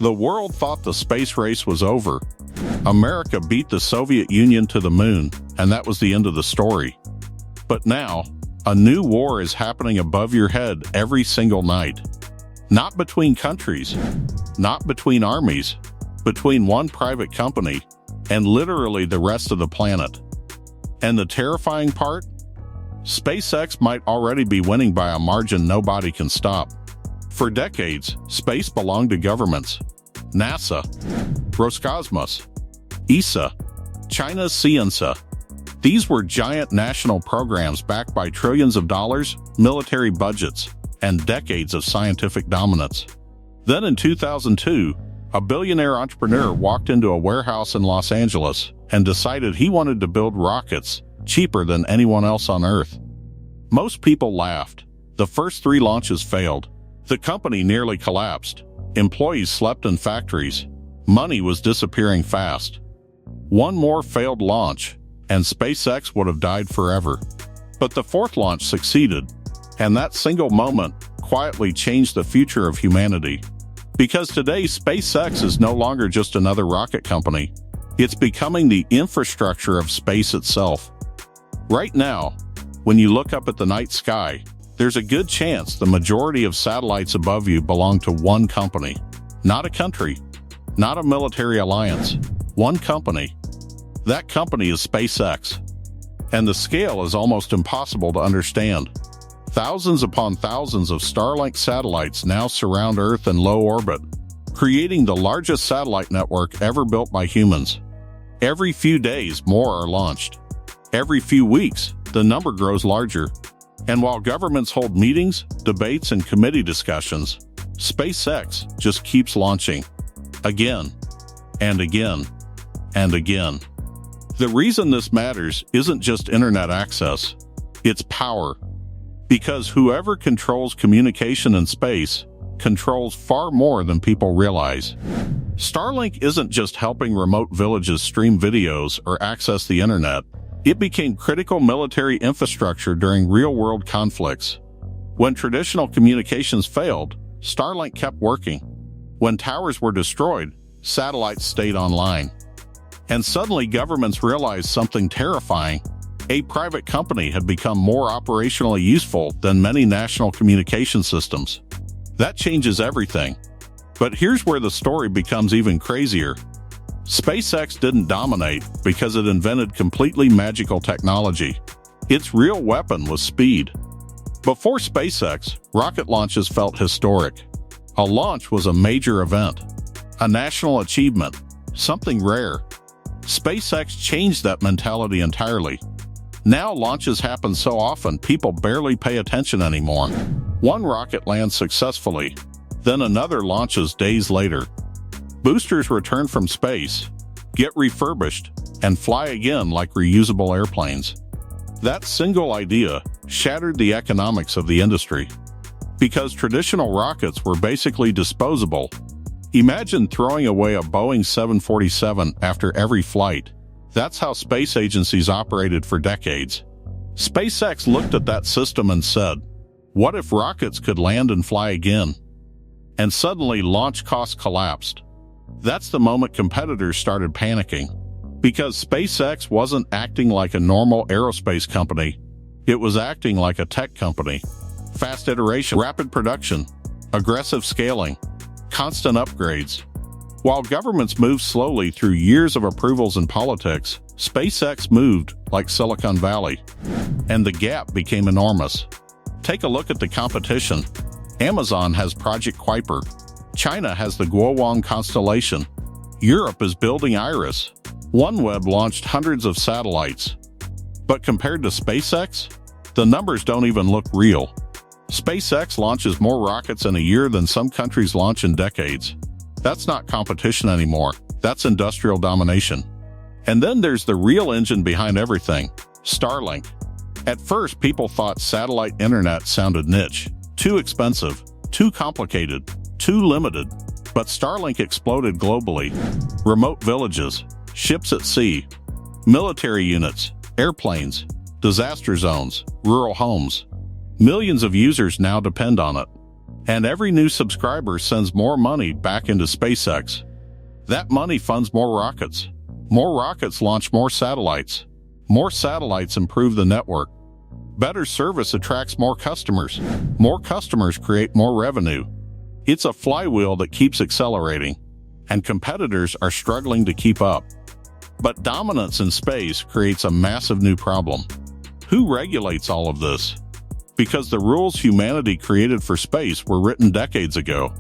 The world thought the space race was over. America beat the Soviet Union to the moon, and that was the end of the story. But now, a new war is happening above your head every single night. Not between countries, not between armies, between one private company and literally the rest of the planet. And the terrifying part? SpaceX might already be winning by a margin nobody can stop. For decades, space belonged to governments. NASA, Roscosmos, ESA, China's CNSA. These were giant national programs backed by trillions of dollars, military budgets, and decades of scientific dominance. Then in 2002, a billionaire entrepreneur walked into a warehouse in Los Angeles and decided he wanted to build rockets cheaper than anyone else on Earth. Most people laughed. The first 3 launches failed. The company nearly collapsed. Employees slept in factories. Money was disappearing fast. One more failed launch, and SpaceX would have died forever. But the 4th launch succeeded, and that single moment quietly changed the future of humanity. Because today, SpaceX is no longer just another rocket company. It's becoming the infrastructure of space itself. Right now, when you look up at the night sky, there's a good chance the majority of satellites above you belong to one company. Not a country, not a military alliance, one company. That company is SpaceX. And the scale is almost impossible to understand. Thousands upon thousands of Starlink satellites now surround Earth in low orbit, creating the largest satellite network ever built by humans. Every few days, more are launched. Every few weeks, the number grows larger. And while governments hold meetings, debates, and committee discussions, SpaceX just keeps launching. Again, and again, and again. The reason this matters isn't just internet access, it's power. Because whoever controls communication in space controls far more than people realize. Starlink isn't just helping remote villages stream videos or access the internet. It became critical military infrastructure during real-world conflicts. When traditional communications failed, Starlink kept working. When towers were destroyed, satellites stayed online. And suddenly governments realized something terrifying. A private company had become more operationally useful than many national communication systems. That changes everything. But here's where the story becomes even crazier. SpaceX didn't dominate because it invented completely magical technology. Its real weapon was speed. Before SpaceX, rocket launches felt historic. A launch was a major event, a national achievement, something rare. SpaceX changed that mentality entirely. Now launches happen so often people barely pay attention anymore. One rocket lands successfully, then another launches days later. Boosters return from space, get refurbished, and fly again like reusable airplanes. That single idea shattered the economics of the industry. Because traditional rockets were basically disposable. Imagine throwing away a Boeing 747 after every flight. That's how space agencies operated for decades. SpaceX looked at that system and said, what if rockets could land and fly again? And suddenly launch costs collapsed. That's the moment competitors started panicking. Because SpaceX wasn't acting like a normal aerospace company. It was acting like a tech company. Fast iteration, rapid production, aggressive scaling, constant upgrades. While governments moved slowly through years of approvals and politics, SpaceX moved like Silicon Valley. And the gap became enormous. Take a look at the competition. Amazon has Project Kuiper. China has the Guowang constellation. Europe is building Iris. OneWeb launched hundreds of satellites. But compared to SpaceX, the numbers don't even look real. SpaceX launches more rockets in a year than some countries launch in decades. That's not competition anymore. That's industrial domination. And then there's the real engine behind everything, Starlink. At first, people thought satellite internet sounded niche, too expensive, too complicated, too limited. But Starlink exploded globally. Remote villages, ships at sea, military units, airplanes, disaster zones, rural homes. Millions of users now depend on it. And every new subscriber sends more money back into SpaceX. That money funds more rockets. More rockets launch more satellites. More satellites improve the network. Better service attracts more customers. More customers create more revenue. It's a flywheel that keeps accelerating, and competitors are struggling to keep up. But dominance in space creates a massive new problem. Who regulates all of this? Because the rules humanity created for space were written decades ago,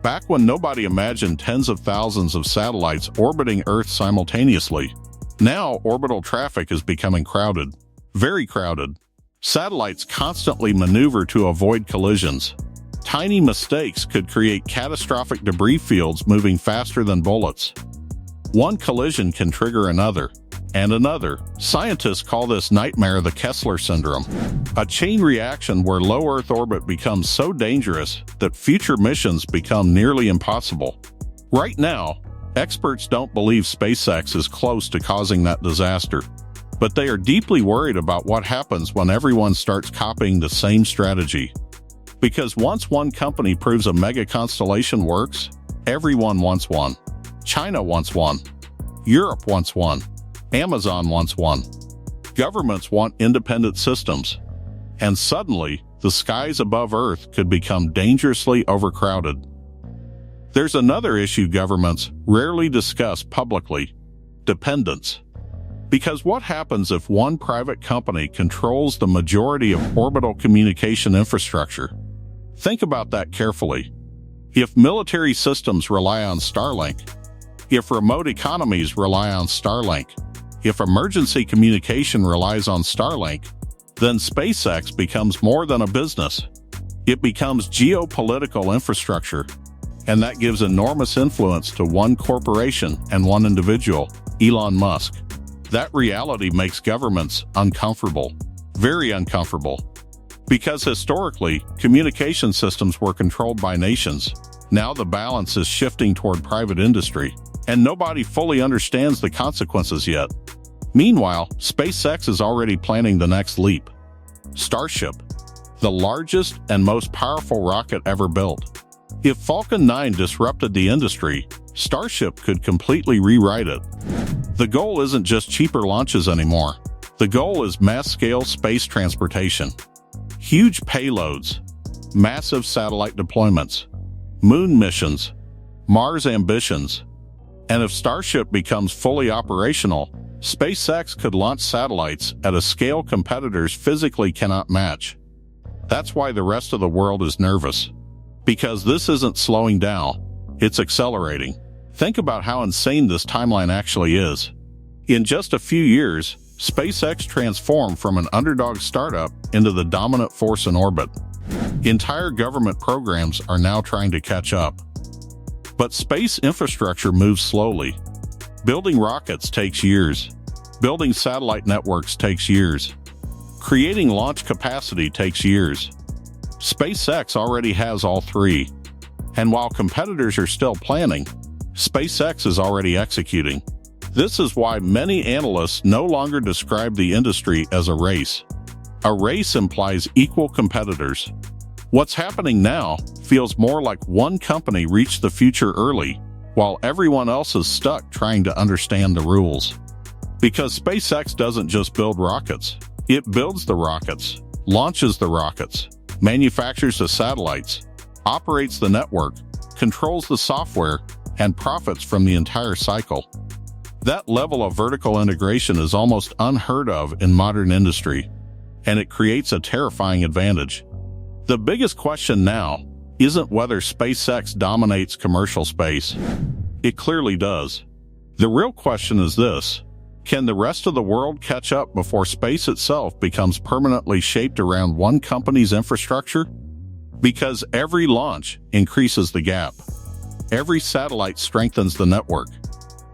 back when nobody imagined tens of thousands of satellites orbiting Earth simultaneously. Now, orbital traffic is becoming crowded, very crowded. Satellites constantly maneuver to avoid collisions. Tiny mistakes could create catastrophic debris fields moving faster than bullets. One collision can trigger another, and another. Scientists call this nightmare the Kessler syndrome, a chain reaction where low Earth orbit becomes so dangerous that future missions become nearly impossible. Right now, experts don't believe SpaceX is close to causing that disaster, but they are deeply worried about what happens when everyone starts copying the same strategy. Because once one company proves a mega constellation works, everyone wants one. China wants one. Europe wants one. Amazon wants one. Governments want independent systems. And suddenly, the skies above Earth could become dangerously overcrowded. There's another issue governments rarely discuss publicly: dependence. Because what happens if one private company controls the majority of orbital communication infrastructure? Think about that carefully. If military systems rely on Starlink, if remote economies rely on Starlink, if emergency communication relies on Starlink, then SpaceX becomes more than a business. It becomes geopolitical infrastructure, and that gives enormous influence to one corporation and one individual, Elon Musk. That reality makes governments uncomfortable, very uncomfortable. Because historically, communication systems were controlled by nations. Now the balance is shifting toward private industry, and nobody fully understands the consequences yet. Meanwhile, SpaceX is already planning the next leap. Starship, the largest and most powerful rocket ever built. If Falcon 9 disrupted the industry, Starship could completely rewrite it. The goal isn't just cheaper launches anymore. The goal is mass-scale space transportation. Huge payloads, massive satellite deployments, moon missions, Mars ambitions. And if Starship becomes fully operational, SpaceX could launch satellites at a scale competitors physically cannot match. That's why the rest of the world is nervous. Because this isn't slowing down, it's accelerating. Think about how insane this timeline actually is. In just a few years, SpaceX transformed from an underdog startup into the dominant force in orbit. Entire government programs are now trying to catch up. But space infrastructure moves slowly. Building rockets takes years. Building satellite networks takes years. Creating launch capacity takes years. SpaceX already has all three. And while competitors are still planning, SpaceX is already executing. This is why many analysts no longer describe the industry as a race. A race implies equal competitors. What's happening now feels more like one company reached the future early, while everyone else is stuck trying to understand the rules. Because SpaceX doesn't just build rockets, it builds the rockets, launches the rockets, manufactures the satellites, operates the network, controls the software, and profits from the entire cycle. That level of vertical integration is almost unheard of in modern industry, and it creates a terrifying advantage. The biggest question now isn't whether SpaceX dominates commercial space. It clearly does. The real question is this: can the rest of the world catch up before space itself becomes permanently shaped around one company's infrastructure? Because every launch increases the gap. Every satellite strengthens the network.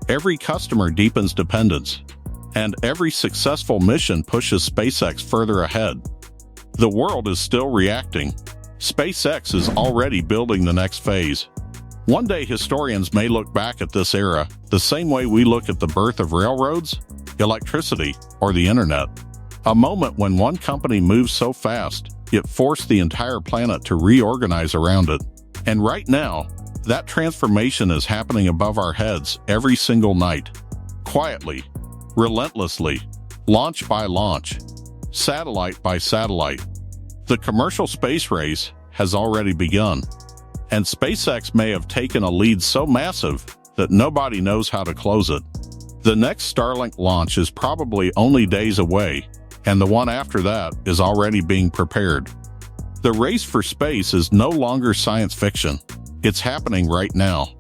Every customer deepens dependence. And every successful mission pushes SpaceX further ahead. The world is still reacting. SpaceX is already building the next phase. One day historians may look back at this era the same way we look at the birth of railroads, electricity, or the internet. A moment when one company moves so fast it forced the entire planet to reorganize around it. And right now, that transformation is happening above our heads every single night. Quietly, relentlessly, launch by launch, satellite by satellite. The commercial space race has already begun, and SpaceX may have taken a lead so massive that nobody knows how to close it. The next Starlink launch is probably only days away, and the one after that is already being prepared. The race for space is no longer science fiction. It's happening right now.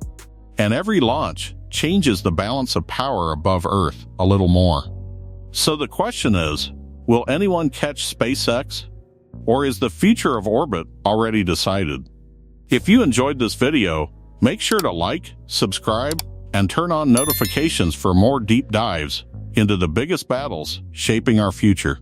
And every launch changes the balance of power above Earth a little more. So the question is, will anyone catch SpaceX? Or is the future of orbit already decided? If you enjoyed this video, make sure to like, subscribe, and turn on notifications for more deep dives into the biggest battles shaping our future.